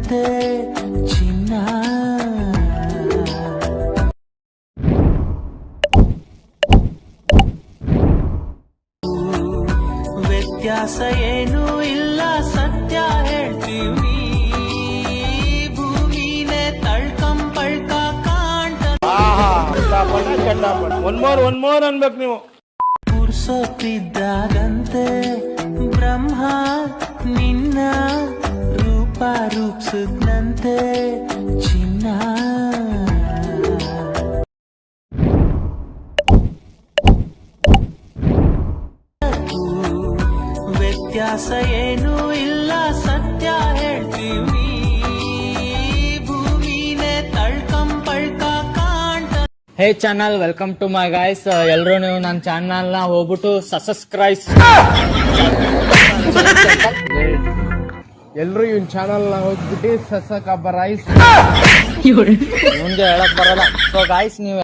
ಸುಖದಂತೆ ಚಿನ್ನ ವ್ಯತ್ಯಾಸ ಏನೂ ಇಲ್ಲ ಸತ್ಯ ಹೇಳ್ತೀವಿ ಭೂಮಿನೇ ತಳ್ಕಂಪಳ್ಕ ಕಾಣ್ತ ಒನ್ ಮೋರ್ ಅನ್ಬೇಕು ನೀವು ಪುರ್ಸೊತ್ತಿದ್ದಾಗಂತೆ ಬ್ರಹ್ಮ ನಿನ್ನ ರೂಪ ರೂಪಿಸಿದ್ನಂತೆ ಚಿನ್ನ ವ್ಯತ್ಯಾಸ ಏನೂ ಇಲ್ಲ ಸತ್ಯ ಹೇಳ್ತೀವಿ ಭೂಮಿನೇ ತಳ್ಕಂಪಳ್ಕ ಕಾಣ್ತ. Hey channel, welcome to my guys. ಎಲ್ಲರೂ ನೀವು ನನ್ನ ಚಾನಲ್ ನ ಹೋಗ್ಬಿಟ್ಟು ಸಬ್ಸ್ಕ್ರೈಬ್. ಎಲ್ರು ಇವನ್ ಚಾನಲ್ ನ ಹೋಗ್ಬಿಟ್ಟು ಸಸಕಬರೈಸ್ ಮುಂದೆ ಹೇಳಕ್ ಬರಲ್ಲ. ಸೊ ಗೈಸ್, ನೀವು